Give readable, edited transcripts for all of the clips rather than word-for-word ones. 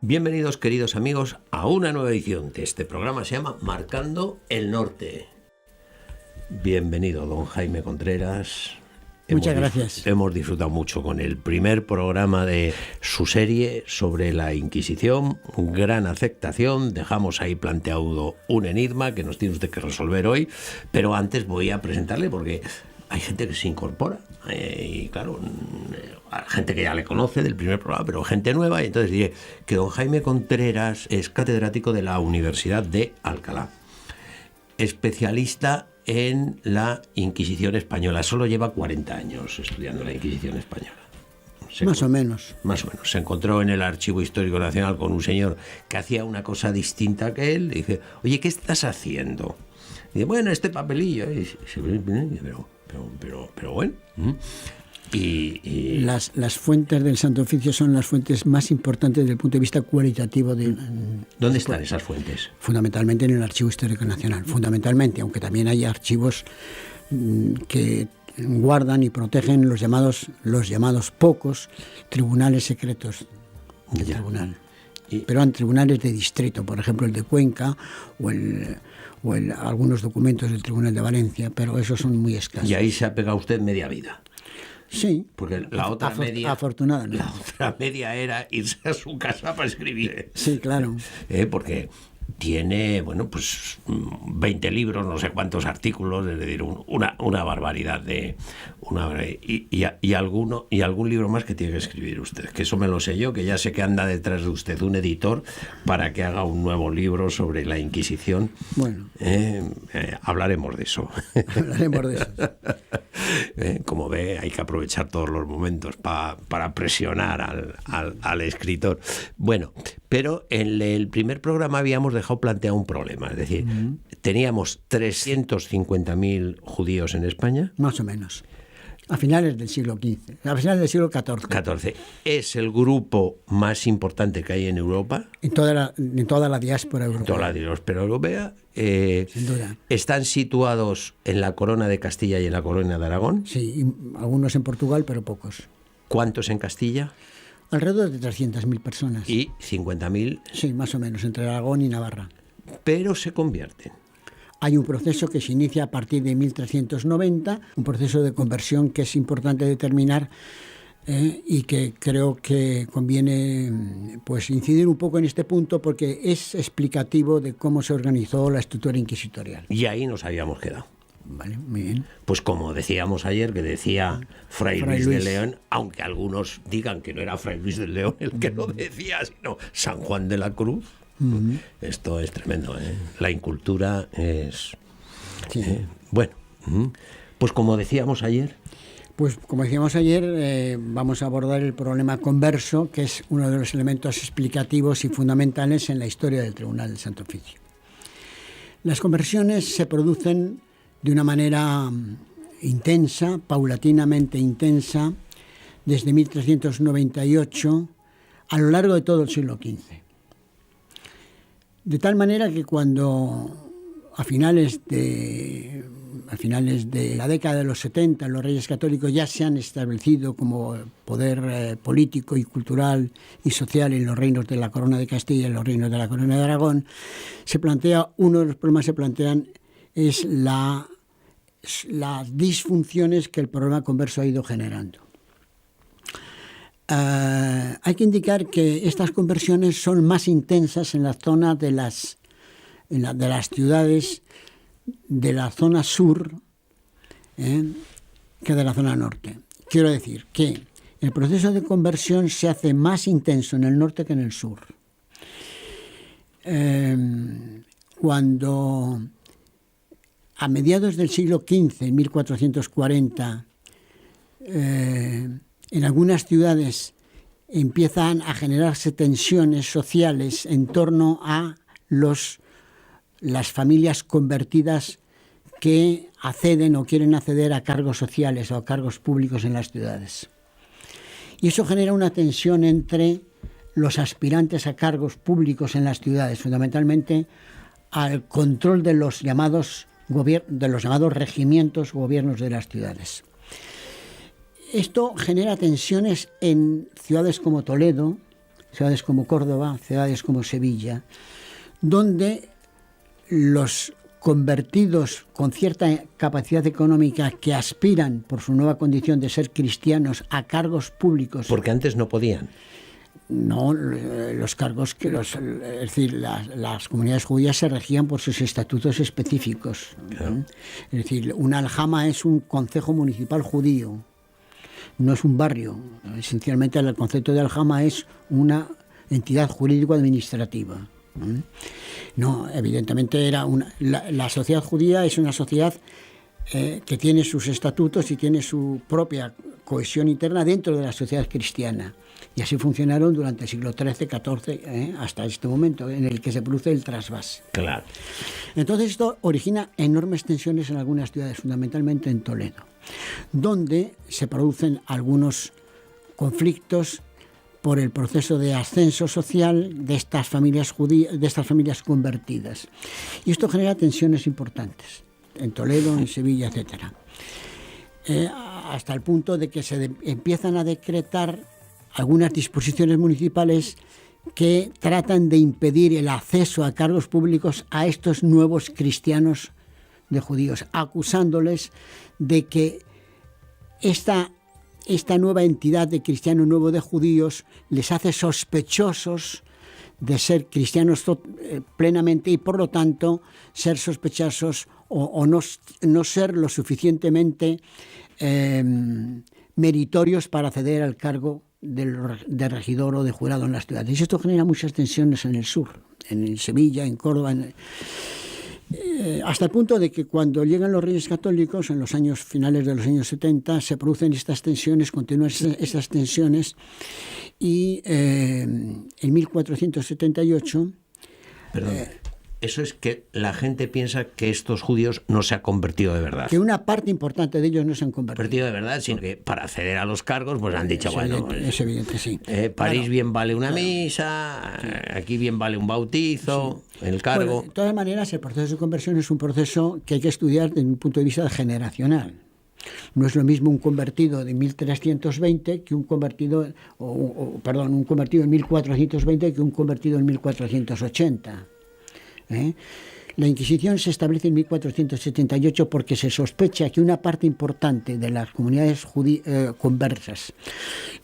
Bienvenidos, queridos amigos, a una nueva edición de este programa. Se llama Marcando el Norte. Bienvenido, don Jaime Contreras. Muchas gracias. Hemos disfrutado mucho con el primer programa de su serie sobre la Inquisición. Gran aceptación. Dejamos ahí planteado un enigma que nos tiene usted que resolver hoy. Pero antes voy a presentarle porque hay gente que se incorpora. Y claro, gente que ya le conoce del primer programa, pero gente nueva. Y entonces diré que don Jaime Contreras es catedrático de la Universidad de Alcalá. Especialista en la Inquisición española. Solo lleva 40 años estudiando la Inquisición española. Más o menos. Se encontró en el Archivo Histórico Nacional con un señor que hacía una cosa distinta que él. Y dice, oye, ¿qué estás haciendo? Y dice, bueno, este papelillo. Y dice, pero bueno. Y Las fuentes del Santo Oficio son las fuentes más importantes desde el punto de vista cualitativo. ¿Dónde están esas fuentes? Fundamentalmente en el Archivo Histórico Nacional. Fundamentalmente, aunque también hay archivos que guardan y protegen los llamados pocos tribunales secretos del tribunal. Pero en tribunales de distrito, por ejemplo el de Cuenca o algunos documentos del Tribunal de Valencia, pero esos son muy escasos. Y ahí se ha pegado usted media vida. Sí, porque la otra media, afortunadamente. La otra media era irse a su casa para escribir. Sí, claro. Porque tiene, 20 libros, no sé cuántos artículos, es decir, una barbaridad y algún libro más que tiene que escribir usted, que eso me lo sé yo, que ya sé que anda detrás de usted un editor para que haga un nuevo libro sobre la Inquisición. Bueno. Hablaremos de eso. Hablaremos de eso. Como ve, hay que aprovechar todos los momentos para presionar al escritor. Bueno, pero en el primer programa habíamos dejado planteado un problema, es decir, teníamos 350.000 judíos en España. Más o menos. A finales del siglo XV, a finales del siglo XIV. Es el grupo más importante que hay en Europa. En toda la diáspora europea. En toda la diáspora europea. Sin duda. ¿Están situados en la Corona de Castilla y en la Corona de Aragón? Sí, algunos en Portugal, pero pocos. ¿Cuántos en Castilla? Alrededor de 300.000 personas. ¿Y 50.000? Sí, más o menos, entre Aragón y Navarra. Pero se convierten. Hay un proceso que se inicia a partir de 1390, un proceso de conversión que es importante determinar y que creo que conviene incidir un poco en este punto porque es explicativo de cómo se organizó la estructura inquisitorial. Y ahí nos habíamos quedado. Vale, muy bien. Pues como decíamos ayer, que decía Fray Luis de León, aunque algunos digan que no era Fray Luis de León el que lo decía, sino San Juan de la Cruz. Esto es tremendo, ¿eh? La incultura es... Sí. Pues como decíamos ayer... Vamos a abordar el problema converso, que es uno de los elementos explicativos y fundamentales en la historia del Tribunal del Santo Oficio. Las conversiones se producen de una manera intensa, paulatinamente intensa, desde 1398 a lo largo de todo el siglo XV. De tal manera que cuando a finales de la década de los 70 los reyes católicos ya se han establecido como poder político y cultural y social en los reinos de la Corona de Castilla y en los reinos de la Corona de Aragón, uno de los problemas que se plantean es las disfunciones que el problema converso ha ido generando. Hay que indicar que estas conversiones son más intensas en la zona de las ciudades de la zona sur que de la zona norte. Quiero decir que el proceso de conversión se hace más intenso en el norte que en el sur. Cuando a mediados del siglo XV, en 1440, en algunas ciudades empiezan a generarse tensiones sociales en torno a las familias convertidas que acceden o quieren acceder a cargos sociales o a cargos públicos en las ciudades. Y eso genera una tensión entre los aspirantes a cargos públicos en las ciudades, fundamentalmente al control de los llamados regimientos o gobiernos de las ciudades. Esto genera tensiones en ciudades como Toledo, ciudades como Córdoba, ciudades como Sevilla, donde los convertidos con cierta capacidad económica que aspiran por su nueva condición de ser cristianos a cargos públicos. Porque antes no podían. No, los cargos es decir, las comunidades judías se regían por sus estatutos específicos. Claro. Es decir, una aljama es un concejo municipal judío, no es un barrio. Esencialmente el concepto de aljama es una entidad jurídico-administrativa. No, evidentemente la sociedad judía es una sociedad que tiene sus estatutos y tiene su propia cohesión interna dentro de la sociedad cristiana. Y así funcionaron durante el siglo XIII, XIV, hasta este momento en el que se produce el trasvase. Claro. Entonces esto origina enormes tensiones en algunas ciudades, fundamentalmente en Toledo, donde se producen algunos conflictos por el proceso de ascenso social de estas familias judías, de estas familias convertidas. Y esto genera tensiones importantes en Toledo, en Sevilla, etcétera. Hasta el punto de que se empiezan a decretar algunas disposiciones municipales que tratan de impedir el acceso a cargos públicos a estos nuevos cristianos de judíos, acusándoles de que esta nueva entidad de cristiano nuevo de judíos les hace sospechosos de ser cristianos plenamente y por lo tanto ser sospechosos o no ser lo suficientemente meritorios para acceder al cargo de regidor o de jurado en las ciudades. Y esto genera muchas tensiones en el sur, en Sevilla, en Córdoba, hasta el punto de que cuando llegan los Reyes Católicos, en los años finales de los años 70, se producen estas tensiones, continúan estas tensiones, y en 1478... Perdón. Eso es que la gente piensa que estos judíos no se han convertido de verdad. Que una parte importante de ellos no se han convertido De verdad, sino que para acceder a los cargos pues han dicho, es evidente, sí. París claro, bien vale una misa, sí. Aquí bien vale un bautizo, sí. El cargo... Bueno, de todas maneras, el proceso de conversión es un proceso que hay que estudiar desde un punto de vista generacional. No es lo mismo un convertido de 1320 que un convertido, un convertido en 1420 que un convertido en 1480. La Inquisición se establece en 1478 porque se sospecha que una parte importante de las comunidades conversas,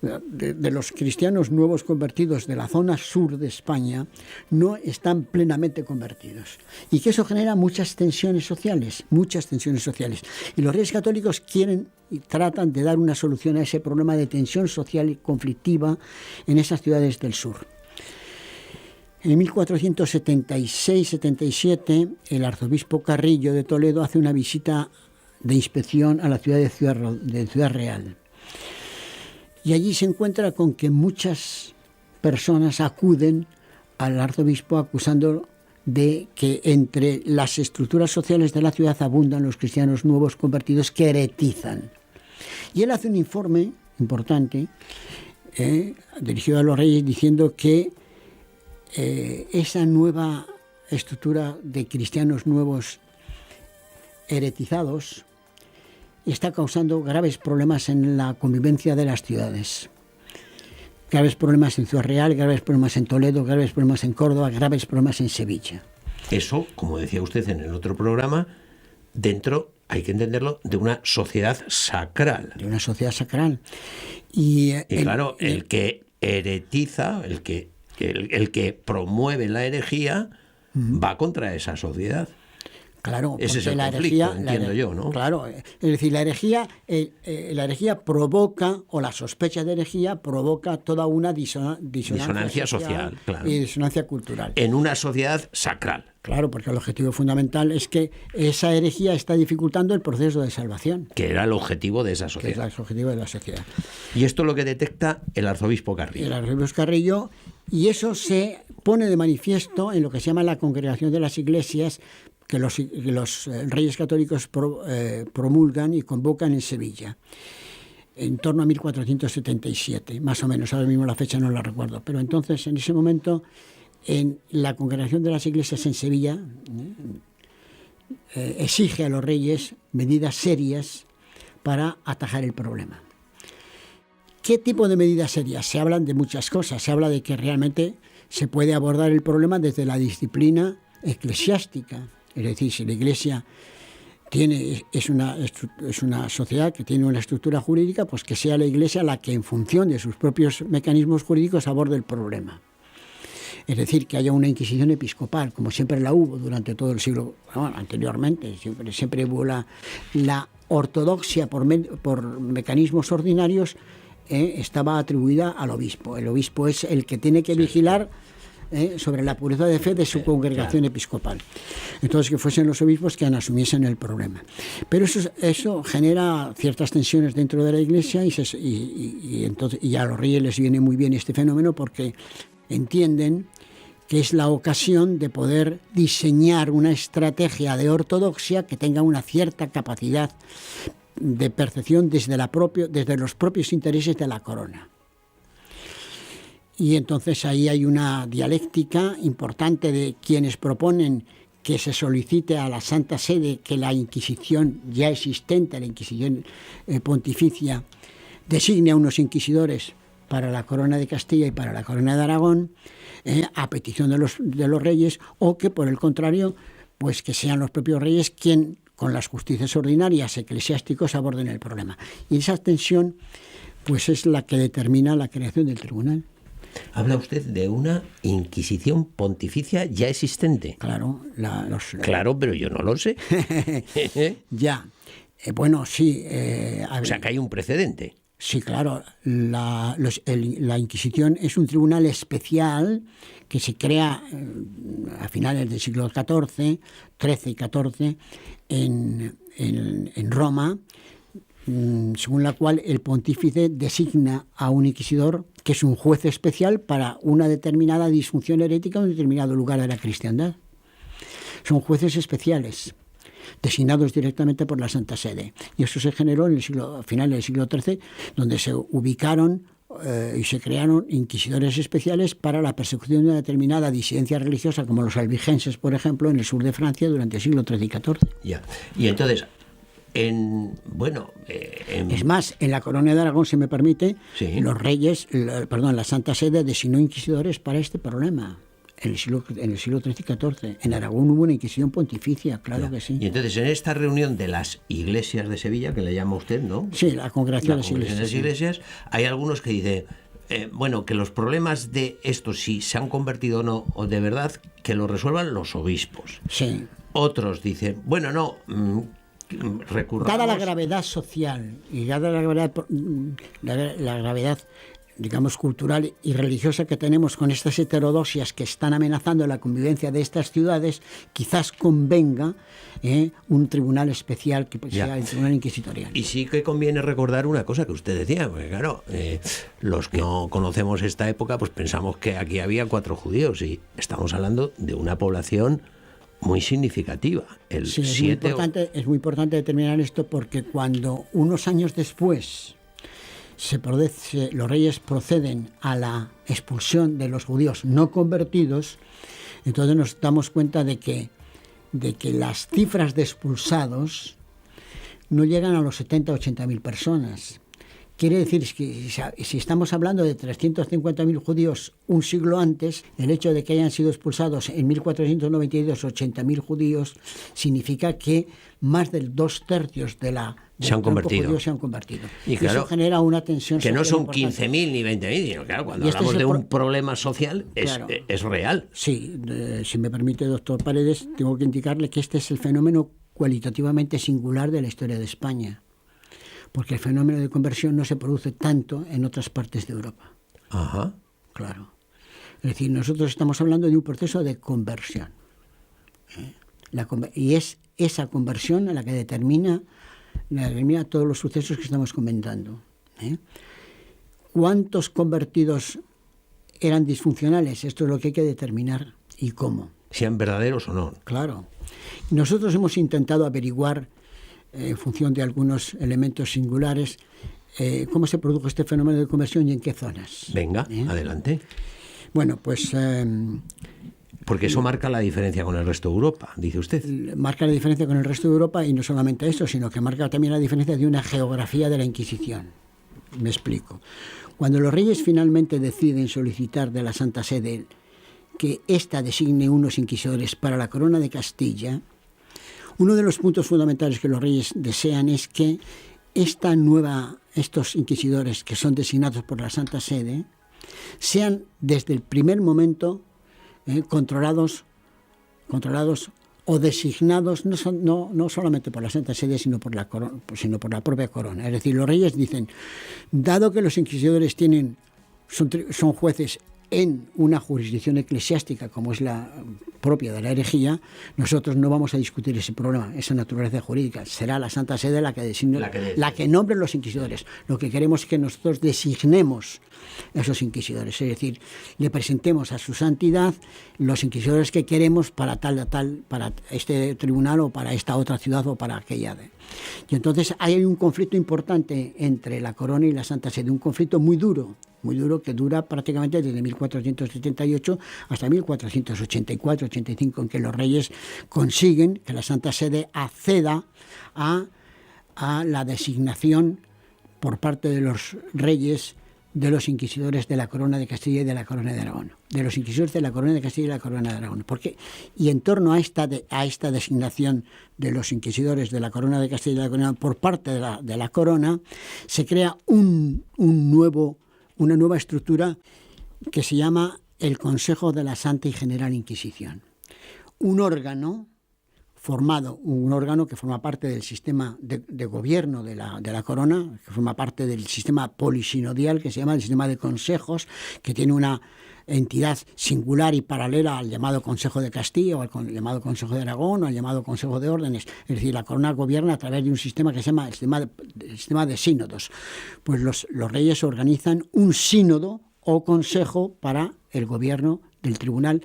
de los cristianos nuevos convertidos de la zona sur de España, no están plenamente convertidos. Y que eso genera muchas tensiones sociales. Y los Reyes Católicos quieren y tratan de dar una solución a ese problema de tensión social y conflictiva en esas ciudades del sur. En 1476-77, el arzobispo Carrillo de Toledo hace una visita de inspección a la ciudad de Ciudad Real. Y allí se encuentra con que muchas personas acuden al arzobispo acusándolo de que entre las estructuras sociales de la ciudad abundan los cristianos nuevos convertidos que heretizan. Y él hace un informe importante dirigido a los reyes diciendo que esa nueva estructura de cristianos nuevos heretizados está causando graves problemas en la convivencia de las ciudades. Graves problemas en Ciudad Real, graves problemas en Toledo, graves problemas en Córdoba, graves problemas en Sevilla. Eso, como decía usted en el otro programa, dentro, hay que entenderlo, de una sociedad sacral. De una sociedad sacral. Y claro, el que heretiza, el que promueve la herejía, va contra esa sociedad. Claro, ese es el conflicto, entiendo yo, ¿no? Claro, es decir, la herejía provoca, o la sospecha de herejía provoca toda una disonancia social, claro. Y disonancia cultural. En una sociedad sacral. Claro, porque el objetivo fundamental es que esa herejía está dificultando el proceso de salvación. Que era el objetivo de esa sociedad. Que es el objetivo de la sociedad. Y esto es lo que detecta el arzobispo Carrillo. El arzobispo Carrillo, y eso se pone de manifiesto en lo que se llama la Congregación de las Iglesias, que los Reyes Católicos promulgan y convocan en Sevilla, en torno a 1477, más o menos. Ahora mismo la fecha no la recuerdo, pero entonces, en ese momento, en la Congregación de las Iglesias en Sevilla exige a los reyes medidas serias para atajar el problema. ¿Qué tipo de medidas serias? Se hablan de muchas cosas. Se habla de que realmente se puede abordar el problema desde la disciplina eclesiástica. Es decir, si la Iglesia es una sociedad que tiene una estructura jurídica, pues que sea la Iglesia la que, en función de sus propios mecanismos jurídicos, aborde el problema. Es decir, que haya una Inquisición episcopal, como siempre la hubo durante todo el siglo, anteriormente. Siempre hubo la ortodoxia por mecanismos ordinarios, estaba atribuida al obispo. El obispo es el que tiene que vigilar sobre la pureza de fe de su congregación episcopal. Entonces, que fuesen los obispos quienes asumiesen el problema. Pero eso genera ciertas tensiones dentro de la Iglesia y a los reyes les viene muy bien este fenómeno porque entienden que es la ocasión de poder diseñar una estrategia de ortodoxia que tenga una cierta capacidad de percepción desde los propios intereses de la corona. Y entonces ahí hay una dialéctica importante de quienes proponen que se solicite a la Santa Sede que la Inquisición ya existente, la Inquisición pontificia, designe a unos inquisidores para la corona de Castilla y para la corona de Aragón, a petición de los reyes, o que por el contrario, pues que sean los propios reyes quien, con las justicias ordinarias eclesiásticos, aborden el problema. Y esa tensión pues es la que determina la creación del tribunal. Habla usted de una Inquisición pontificia ya existente. Claro. Claro, pero yo no lo sé. Ya. Bueno, sí. O sea, que hay un precedente. Sí, claro. La Inquisición es un tribunal especial que se crea a finales del siglo XIV, XIII y XIV, en Roma, según la cual el pontífice designa a un inquisidor que es un juez especial para una determinada disfunción herética en un determinado lugar de la cristiandad. Son jueces especiales, designados directamente por la Santa Sede. Y eso se generó a finales del siglo XIII, donde se ubicaron y se crearon inquisidores especiales para la persecución de una determinada disidencia religiosa, como los albigenses, por ejemplo, en el sur de Francia durante el siglo XIII y XIV. Ya. Y entonces, es más, en la corona de Aragón, si me permite, sí, la Santa Sede designó inquisidores para este problema. En el siglo XIII y XIV. En Aragón hubo una Inquisición pontificia, claro que sí. Y entonces, en esta reunión de las iglesias de Sevilla, que le llama usted, ¿no? Sí, la Congregación de las Iglesias, hay algunos que dicen, que los problemas de esto, si se han convertido o no, o de verdad, que lo resuelvan los obispos. Sí. Otros dicen, recurramos... Dada la gravedad social y dada la gravedad digamos, cultural y religiosa que tenemos con estas heterodoxias que están amenazando la convivencia de estas ciudades, quizás convenga un tribunal especial que sea el tribunal inquisitorial. Y sí que conviene recordar una cosa que usted decía, porque claro, los que no conocemos esta época, pues pensamos que aquí había 4 judíos y estamos hablando de una población muy significativa. Es muy importante determinar esto porque cuando unos años después los reyes proceden a la expulsión de los judíos no convertidos, entonces nos damos cuenta de que las cifras de expulsados no llegan a los 70 o 80.000 personas. Quiere decir que si estamos hablando de 350.000 judíos un siglo antes, el hecho de que hayan sido expulsados en 1492 80.000 judíos significa que más del 2/3 de la se han convertido. Y claro, eso genera una tensión que no son 15.000 ni 20.000, sino claro, cuando hablamos de un problema social es real. Sí, si me permite, doctor Paredes, tengo que indicarle que este es el fenómeno cualitativamente singular de la historia de España, porque el fenómeno de conversión no se produce tanto en otras partes de Europa. Ajá. Claro. Es decir, nosotros estamos hablando de un proceso de conversión. Y es esa conversión a la que determina todos los sucesos que estamos comentando. ¿Cuántos convertidos eran disfuncionales? Esto es lo que hay que determinar y cómo. Sean verdaderos o no. Claro. Nosotros hemos intentado averiguar, en función de algunos elementos singulares, cómo se produjo este fenómeno de conversión y en qué zonas. Venga, adelante. Bueno, pues... porque eso marca la diferencia con el resto de Europa, dice usted. Marca la diferencia con el resto de Europa y no solamente eso, sino que marca también la diferencia de una geografía de la Inquisición. Me explico. Cuando los reyes finalmente deciden solicitar de la Santa Sede que ésta designe unos inquisidores para la corona de Castilla, uno de los puntos fundamentales que los reyes desean es que estos inquisidores que son designados por la Santa Sede sean desde el primer momento controlados o designados no solamente por la Santa Sede, sino por la propia corona. Es decir, los reyes dicen, dado que los inquisidores son jueces en una jurisdicción eclesiástica como es la propia de la herejía, nosotros no vamos a discutir ese problema, esa naturaleza jurídica. Será la Santa Sede la que nombre los inquisidores. Lo que queremos es que nosotros designemos esos inquisidores, es decir, le presentemos a su santidad los inquisidores que queremos para para este tribunal o para esta otra ciudad o para aquella. Y entonces hay un conflicto importante entre la corona y la Santa Sede, un conflicto muy duro que dura prácticamente desde 1478 hasta 1484-85, en que los reyes consiguen que la Santa Sede acceda a la designación por parte de los reyes de los inquisidores de la corona de Castilla y de la corona de Aragón, de los inquisidores de la corona de Castilla y la corona de Aragón. Y en torno a esta designación de los inquisidores de la corona de Castilla y de la corona por parte de la corona, se crea una nueva estructura que se llama el Consejo de la Santa y General Inquisición. Un órgano que forma parte del sistema de gobierno de la corona, que forma parte del sistema polisinodial, que se llama el sistema de consejos, que tiene una entidad singular y paralela al llamado Consejo de Castilla o al llamado Consejo de Aragón o al llamado Consejo de Órdenes. Es decir, la corona gobierna a través de un sistema que se llama el sistema de sínodos. Pues los reyes organizan un sínodo o consejo para el gobierno del tribunal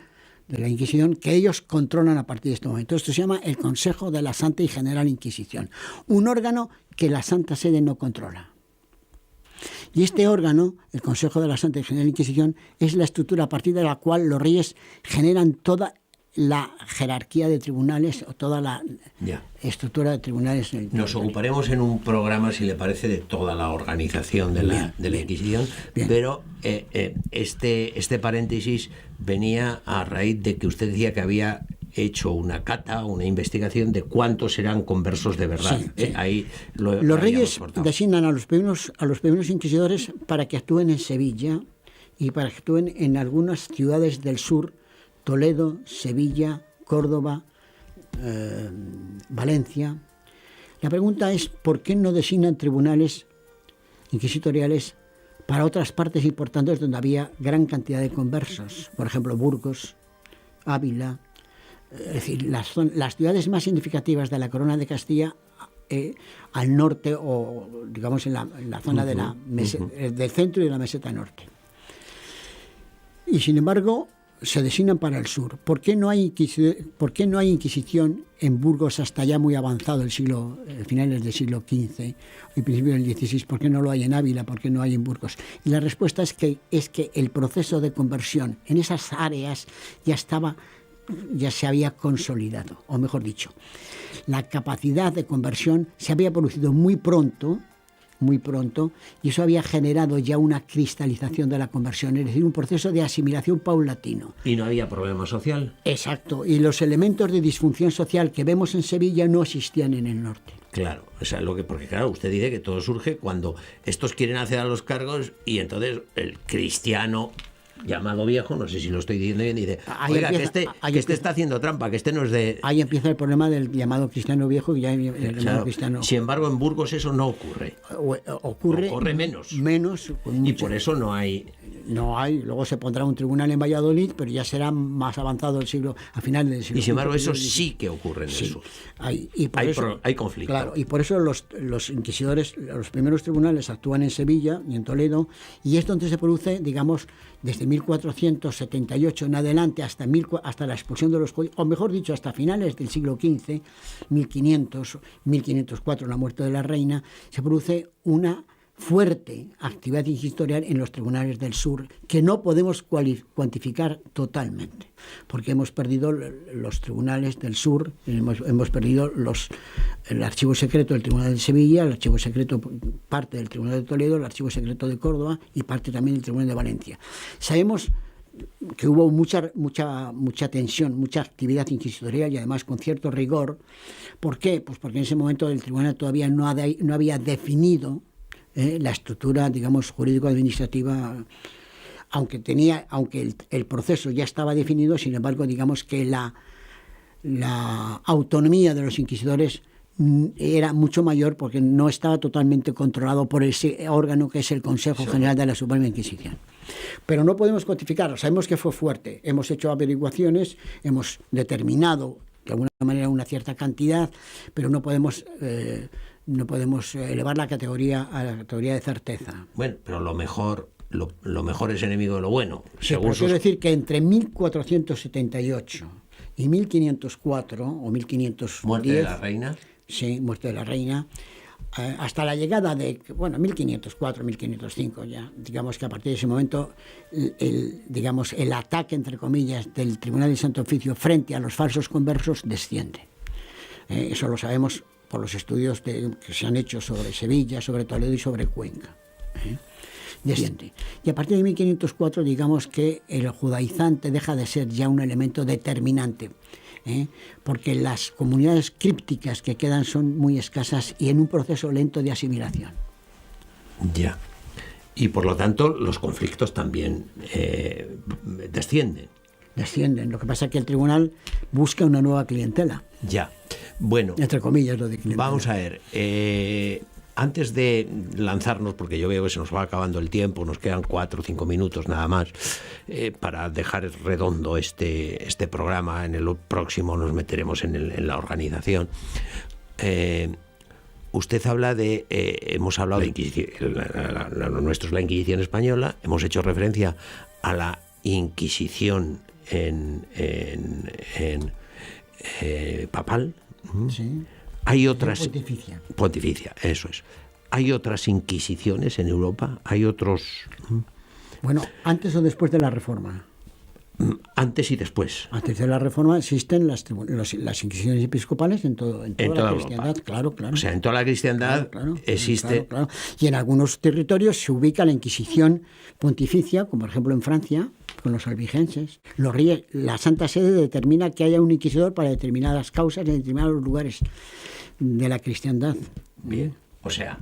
de la Inquisición, que ellos controlan a partir de este momento. Esto se llama el Consejo de la Santa y General Inquisición, un órgano que la Santa Sede no controla. Y este órgano, el Consejo de la Santa y General Inquisición, es la estructura a partir de la cual los reyes generan toda la jerarquía de tribunales o toda la estructura de tribunales. Nos ocuparemos en un programa, si le parece, de toda la organización de la Inquisición, pero este paréntesis venía a raíz de que usted decía que había hecho una cata, una investigación de cuántos eran conversos de verdad. Sí. Ahí los reyes designan a los primeros inquisidores para que actúen en Sevilla y para que actúen en algunas ciudades del sur: Toledo, Sevilla, Córdoba, Valencia. La pregunta es, ¿por qué no designan tribunales inquisitoriales para otras partes importantes donde había gran cantidad de conversos? Por ejemplo, Burgos, Ávila. Es decir, las ciudades más significativas de la corona de Castilla al norte, o digamos en la zona del centro y de la meseta norte. Y sin embargo se designan para el sur. ¿Por qué no hay Inquisición en Burgos hasta ya muy avanzado finales del siglo XV y principios del XVI? ¿Por qué no lo hay en Ávila? ¿Por qué no hay en Burgos? Y la respuesta es que el proceso de conversión en esas áreas ya se había consolidado, o mejor dicho, la capacidad de conversión se había producido muy pronto, y eso había generado ya una cristalización de la conversión, es decir, un proceso de asimilación paulatino. ¿Y no había problema social? Exacto, y los elementos de disfunción social que vemos en Sevilla no existían en el norte. Claro, o sea, porque claro, usted dice que todo surge cuando estos quieren acceder a los cargos y entonces el cristiano llamado viejo, no sé si lo estoy diciendo bien, dice, oiga, que este está haciendo trampa, que este no es de... Ahí empieza el problema del llamado cristiano viejo, que ya claro. Cristiano... Sin embargo, en Burgos eso no ocurre. Ocurre menos. Y por eso no hay... No hay, luego se pondrá un tribunal en Valladolid, pero ya será más avanzado a finales del siglo. Y sin embargo, eso sí que ocurre en el sur. Hay conflicto. Claro, y por eso los inquisidores, los primeros tribunales actúan en Sevilla y en Toledo, y es donde se produce, digamos, desde 1478 en adelante hasta la expulsión de los judíos, o mejor dicho, hasta finales del siglo XV, 1504, la muerte de la reina, se produce una fuerte actividad inquisitorial en los tribunales del sur, que no podemos cuantificar totalmente, porque hemos perdido los tribunales del sur, hemos perdido el archivo secreto del Tribunal de Sevilla, el archivo secreto parte del Tribunal de Toledo, el archivo secreto de Córdoba y parte también del Tribunal de Valencia. Sabemos que hubo mucha tensión, mucha actividad inquisitorial y además con cierto rigor. ¿Por qué? Pues porque en ese momento el tribunal todavía no había definido la estructura, digamos, jurídico-administrativa, aunque el proceso ya estaba definido. Sin embargo, digamos que la autonomía de los inquisidores era mucho mayor porque no estaba totalmente controlado por ese órgano que es el Consejo General de la Suprema Inquisición. Pero no podemos cuantificarlo. Sabemos que fue fuerte. Hemos hecho averiguaciones, hemos determinado de alguna manera una cierta cantidad, pero no podemos elevar la categoría a la categoría de certeza. Bueno, pero lo mejor es enemigo de lo bueno. Sí, pero quiero decir que entre 1478 y 1504 o 1510... ¿Muerte de la reina? Sí, muerte de la reina. Hasta la llegada de, 1504, 1505 ya, digamos que a partir de ese momento el ataque, entre comillas, del Tribunal del Santo Oficio frente a los falsos conversos desciende. Eso lo sabemos por los estudios que se han hecho sobre Sevilla, sobre Toledo y sobre Cuenca. Desciende. Y a partir de 1504, digamos que el judaizante deja de ser ya un elemento determinante, porque las comunidades crípticas que quedan son muy escasas y en un proceso lento de asimilación. Ya. Y por lo tanto los conflictos también descienden. Descienden. Lo que pasa es que el tribunal busca una nueva clientela. Ya. Bueno. Entre comillas, lo de clientela. Vamos a ver. Antes de lanzarnos, porque yo veo que se nos va acabando el tiempo, nos quedan 4 o 5 minutos nada más, para dejar redondo este programa. En el próximo nos meteremos en la organización. Usted habla hemos hablado de Inquisición, lo nuestro es la Inquisición española, hemos hecho referencia a la Inquisición papal. Sí. Hay otras... Pontificia, eso es. ¿Hay otras inquisiciones en Europa? ¿Hay otros...? Bueno, antes o después de la Reforma. Antes y después. Antes de la Reforma existen las inquisiciones episcopales en toda la cristiandad, claro. O sea, en toda la cristiandad existe... Claro. Y en algunos territorios se ubica la Inquisición pontificia, como por ejemplo en Francia, con los albigenses. La Santa Sede determina que haya un inquisidor para determinadas causas en determinados lugares de la cristiandad. Bien, o sea,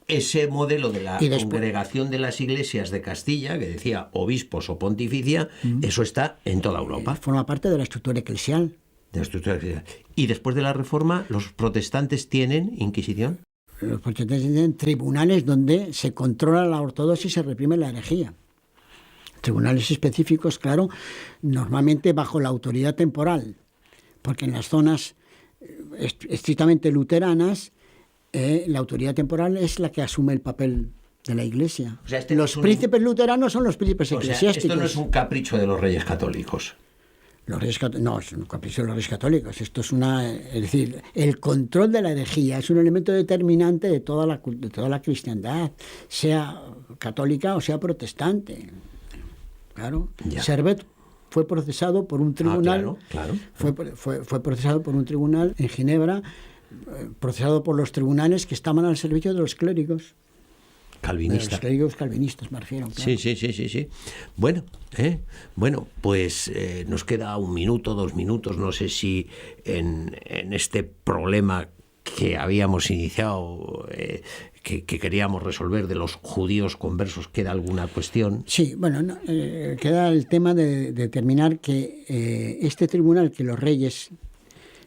ese modelo de la congregación de las iglesias de Castilla, que decía obispos o pontificia, eso está en toda Europa. Forma parte de la estructura eclesial. Y después de la Reforma, ¿los protestantes tienen Inquisición? Los protestantes tienen tribunales donde se controla la ortodoxia y se reprime la herejía. Tribunales específicos, claro, normalmente bajo la autoridad temporal, porque en las zonas estrictamente luteranas la autoridad temporal es la que asume el papel de la Iglesia. O sea, los príncipes luteranos son los príncipes eclesiásticos. Esto no es un capricho de los reyes católicos. No, es un capricho de los reyes católicos. Esto es es decir, el control de la herejía es un elemento determinante de toda la cristiandad, sea católica o sea protestante. Claro. Servet fue procesado por un tribunal. Claro. Fue procesado por un tribunal en Ginebra, procesado por los tribunales que estaban al servicio de los clérigos. Calvinistas. Los clérigos calvinistas, me refiero. Claro. Sí. Bueno, pues nos queda 1 minuto, 2 minutos. No sé si en este problema que habíamos iniciado, que queríamos resolver, de los judíos conversos, ¿queda alguna cuestión? Sí, bueno, queda el tema de determinar que este tribunal que los reyes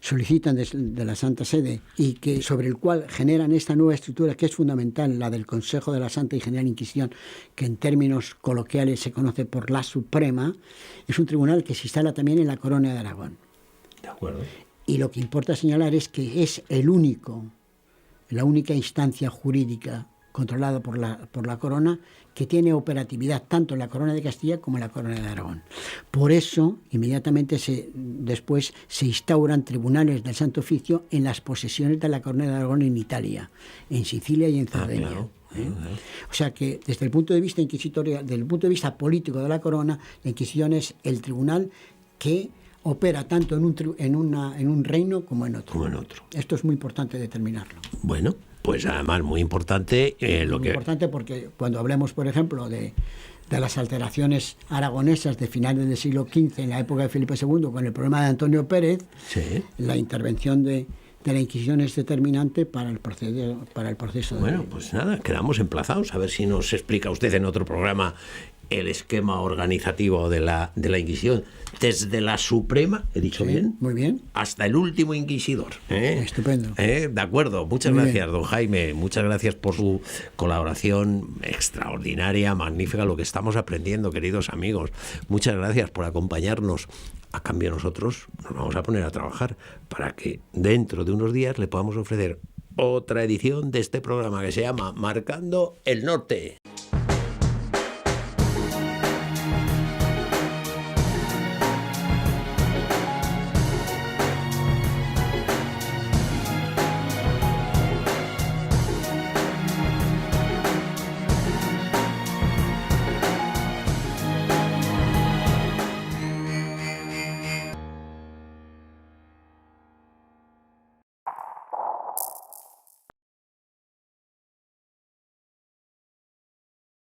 solicitan de la Santa Sede y que sobre el cual generan esta nueva estructura que es fundamental, la del Consejo de la Santa y General Inquisición, que en términos coloquiales se conoce por la Suprema, es un tribunal que se instala también en la Corona de Aragón. De acuerdo. Y lo que importa señalar es que es la única instancia jurídica controlado por la corona, que tiene operatividad tanto en la corona de Castilla como en la corona de Aragón. Por eso, inmediatamente después se instauran tribunales del Santo Oficio en las posesiones de la corona de Aragón en Italia, en Sicilia y en Cerdeña. Claro. O sea que desde el punto de vista inquisitorial, desde el punto de vista político de la corona, la Inquisición es el tribunal que opera tanto en un reino como en otro. Esto es muy importante determinarlo. Bueno, pues además muy importante Muy importante porque cuando hablemos, por ejemplo, de las alteraciones aragonesas de finales del siglo XV, en la época de Felipe II, con el problema de Antonio Pérez, sí, la intervención de la Inquisición es determinante para el proceso. Bueno, pues nada, quedamos emplazados a ver si nos explica usted en otro programa el esquema organizativo de la Inquisición, desde la Suprema, he dicho bien, muy bien, hasta el último inquisidor. Estupendo. De acuerdo, muchas muy gracias, bien. Don Jaime, muchas gracias por su colaboración extraordinaria, magnífica, lo que estamos aprendiendo, queridos amigos. Muchas gracias por acompañarnos. A cambio, nosotros nos vamos a poner a trabajar para que dentro de unos días le podamos ofrecer otra edición de este programa que se llama Marcando el Norte.